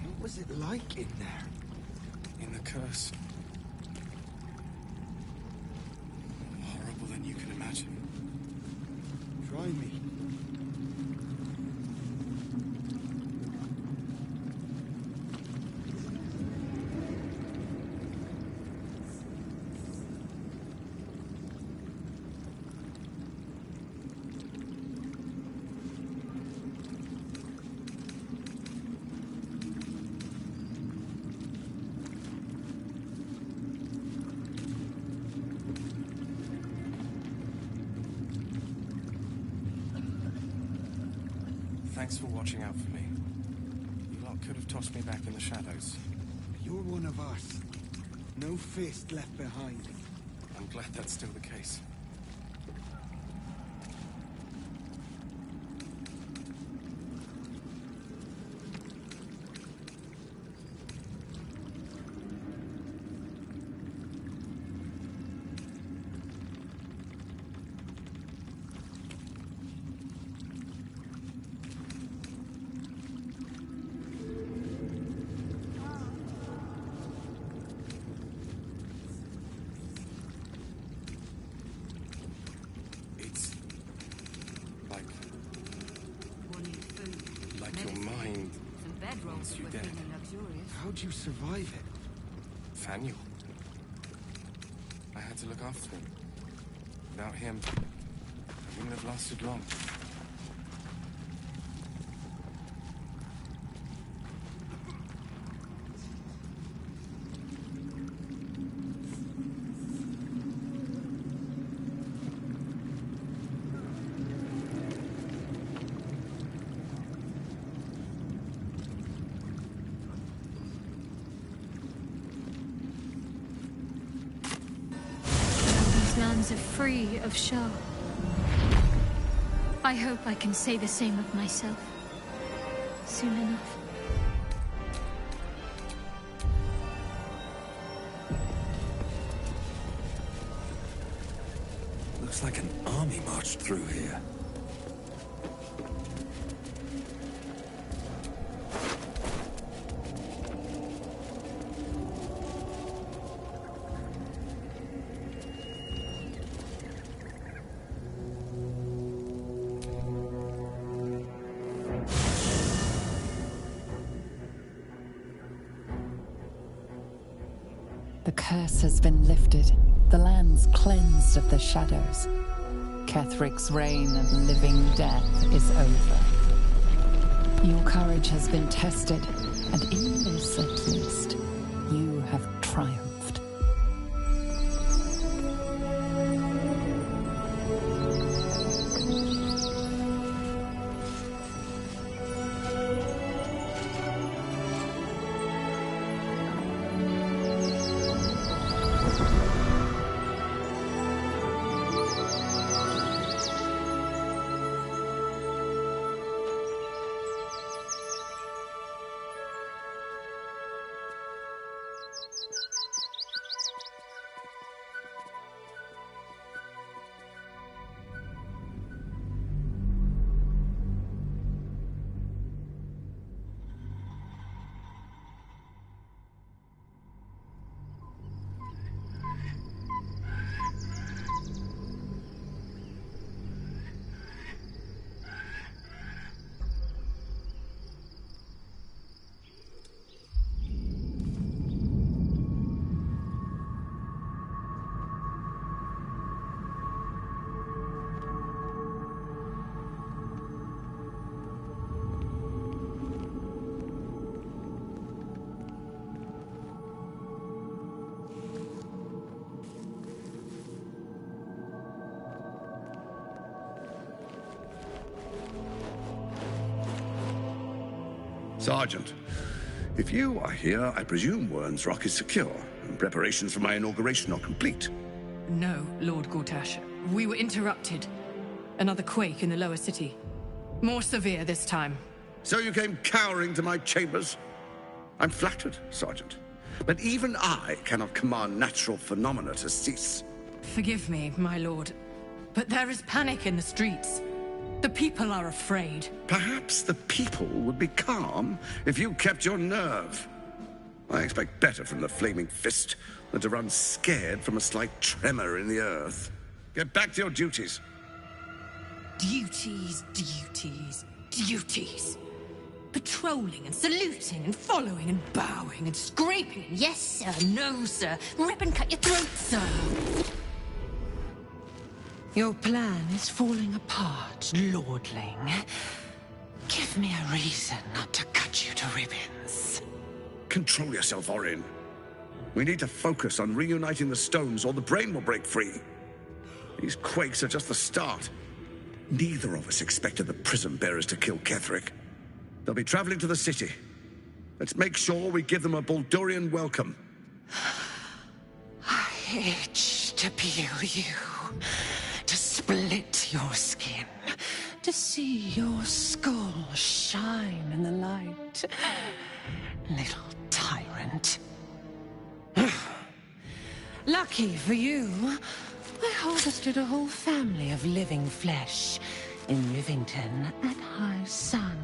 What was it like in there? In the curse. More horrible than you can imagine. Try me. Thanks for watching out for me. You lot could have tossed me back in the shadows. You're one of us. No fist left behind. I'm glad that's still the case. You dead. How'd you survive it? Nathaniel. I had to look after him. Without him, I wouldn't have lasted long. Lands are free of Shah. I hope I can say the same of myself soon enough. Looks like an army marched through here. curse has been lifted. The land's cleansed of the shadows. Kethric's reign of living death is over. Your courage has been tested, and in this at least, you have triumphed. Sergeant, if you are here, I presume Wern's Rock is secure, and preparations for my inauguration are complete. No, Lord Gortash. We were interrupted. Another quake in the lower city. More severe this time. So you came cowering to my chambers? I'm flattered, Sergeant. But even I cannot command natural phenomena to cease. Forgive me, my lord, but there is panic in the streets. The people are afraid. Perhaps the people would be calm if you kept your nerve. I expect better from the Flaming Fist than to run scared from a slight tremor in the earth. Get back to your duties. Duties, duties, duties. Patrolling and saluting and following and bowing and scraping. Yes, sir. No, sir. Rip and cut your throat, sir. Your plan is falling apart, lordling. Give me a reason not to cut you to ribbons. Control yourself, Orin. We need to focus on reuniting the stones or the brain will break free. These quakes are just the start. Neither of us expected the prism bearers to kill Ketheric. They'll be traveling to the city. Let's make sure we give them a Baldurian welcome. I itch to peel you, to split your skin, to see your skull shine in the light. Little tyrant. Lucky for you, I harvested a whole family of living flesh in Rivington at high sun.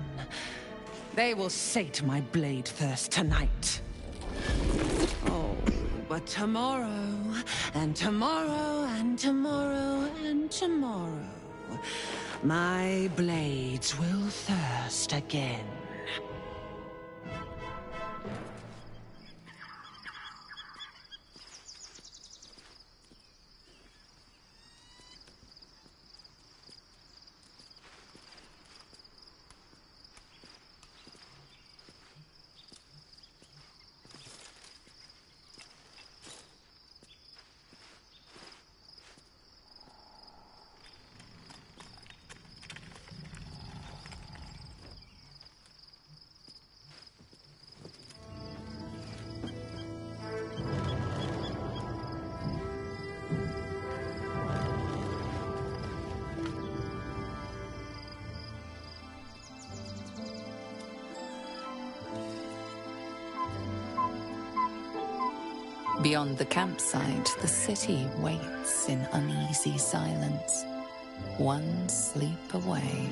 They will sate my blade thirst tonight. Oh, but tomorrow, and tomorrow, and tomorrow, and tomorrow, my blades will thirst again. Beyond the campsite, the city waits in uneasy silence, one sleep away.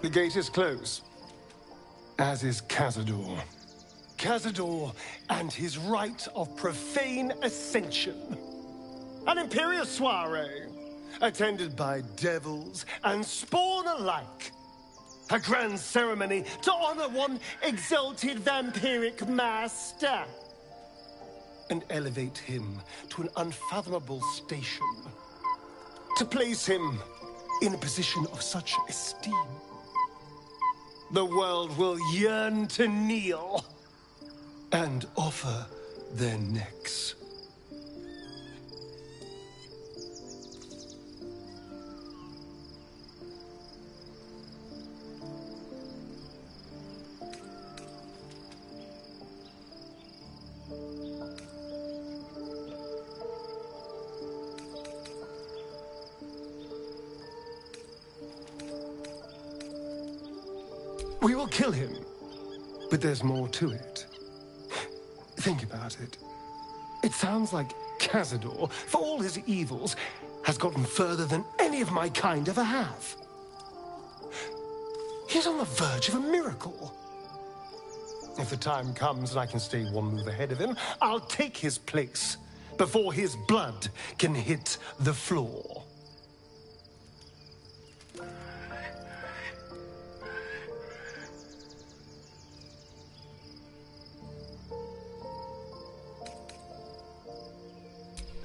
The gate is closed, as is Cazador. Cazador and his rite of profane ascension. An imperial soiree, attended by devils and spawn alike. A grand ceremony to honor one exalted vampiric master. And elevate him to an unfathomable station. To place him in a position of such esteem. The world will yearn to kneel and offer their necks. We will kill him, but there's more to it. Think about it. It sounds like Cazador, for all his evils, has gotten further than any of my kind ever have. He's on the verge of a miracle. If the time comes and I can stay one move ahead of him, I'll take his place before his blood can hit the floor.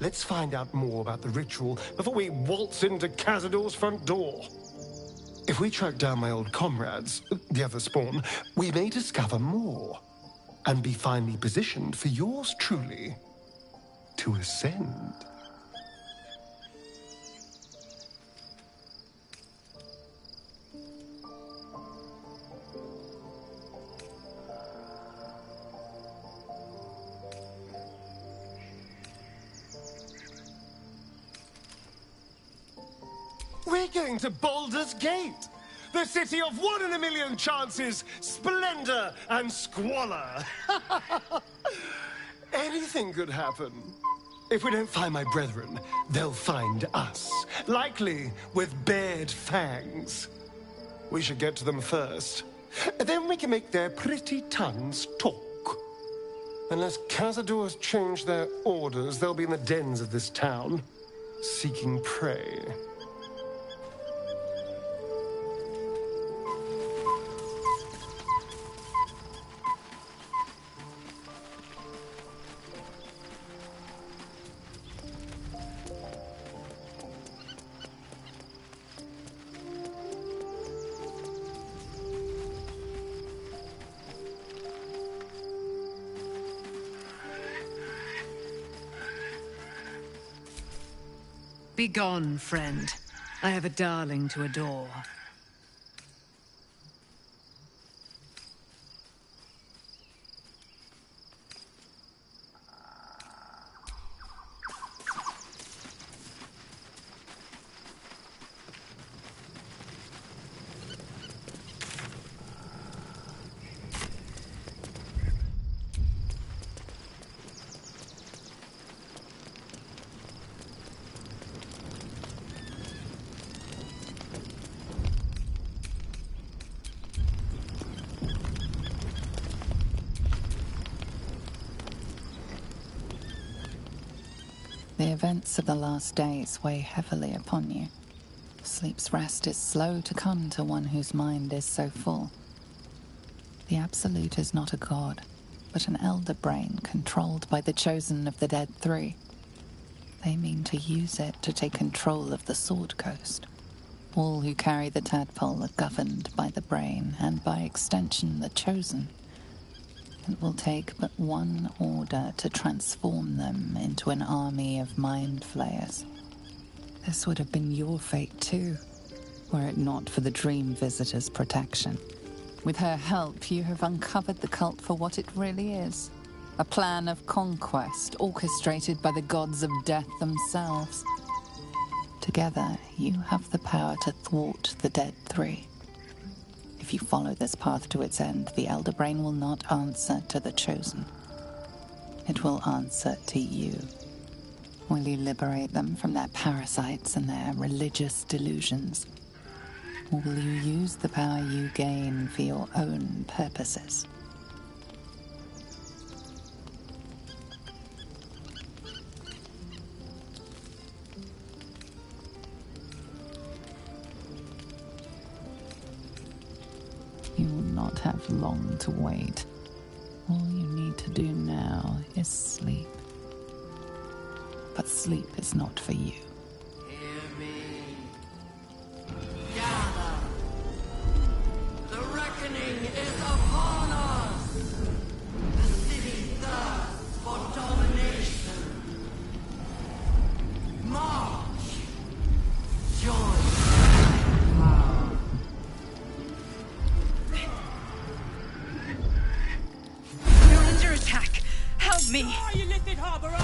Let's find out more about the ritual before we waltz into Cazador's front door. If we track down my old comrades, the other spawn, we may discover more and be finally positioned for yours truly to ascend. We're going to Baldur's Gate, the city of 1 in a million chances, splendor and squalor. Anything could happen. If we don't find my brethren, they'll find us, likely with bared fangs. We should get to them first. Then we can make their pretty tongues talk. Unless Cazador's changed their orders, they'll be in the dens of this town, seeking prey. Begone, friend. I have a darling to adore. The events of the last days weigh heavily upon you. Sleep's rest is slow to come to one whose mind is so full. The Absolute is not a god, but an elder brain controlled by the chosen of the Dead Three. They mean to use it to take control of the Sword Coast. All who carry the tadpole are governed by the brain, and by extension the chosen. It will take but one order to transform them into an army of mind flayers. This would have been your fate too, were it not for the Dream Visitor's protection. With her help, you have uncovered the cult for what it really is. A plan of conquest orchestrated by the gods of death themselves. Together, you have the power to thwart the Dead Three. If you follow this path to its end, the Elder Brain will not answer to the Chosen. It will answer to you. Will you liberate them from their parasites and their religious delusions? Or will you use the power you gain for your own purposes? You will not have long to wait. All you need to do now is sleep. But sleep is not for you. Hear me. Gather. The reckoning is upon us. The city thirsts for domination. March. Join. You're under attack. Help me. You lifted harbor up.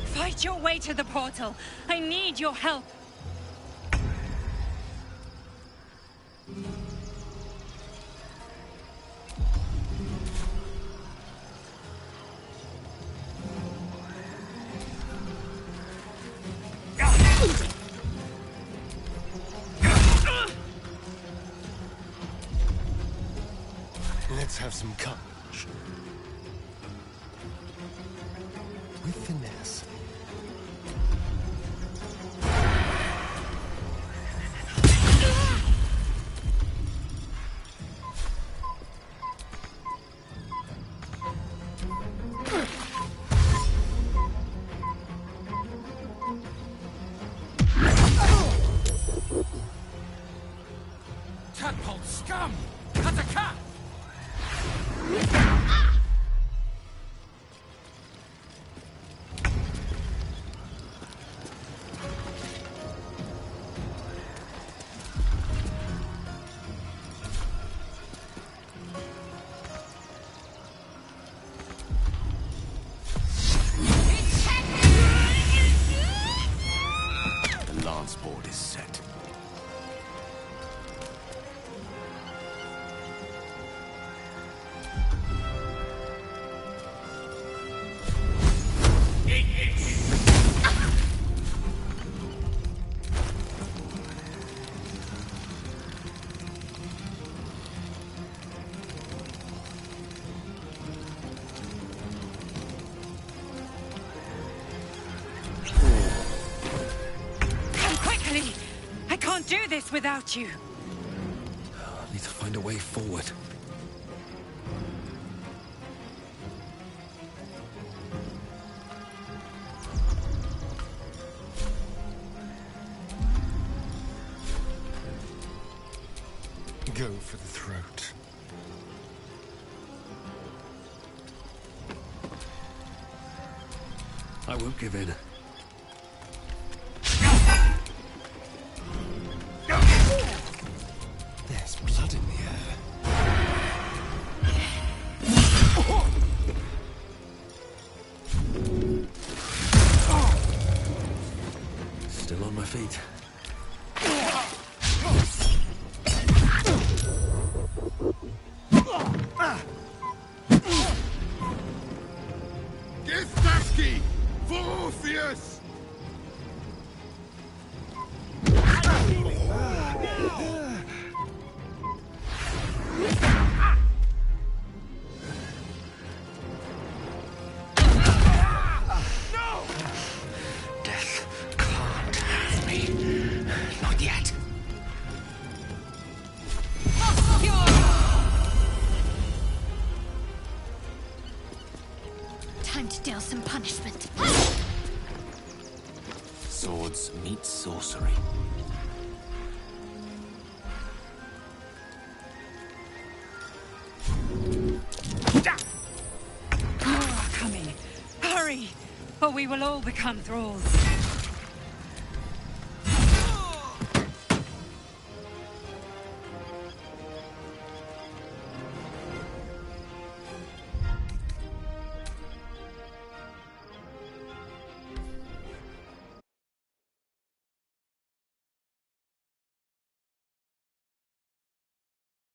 Fight your way to the portal. I need your help. Let's have some courage. With finesse. Tadpole scum! Attack! The lance board is set. Come quickly. I can't do this without you. I need to find a way forward. Go for the throat. I won't give in. There's blood in the air. Still on my feet. Gistaski! For Orpheus! Death can't have me. Not yet. Time to deal some punishment. Swords meet sorcery. More are coming. Hurry, or we will all become thralls.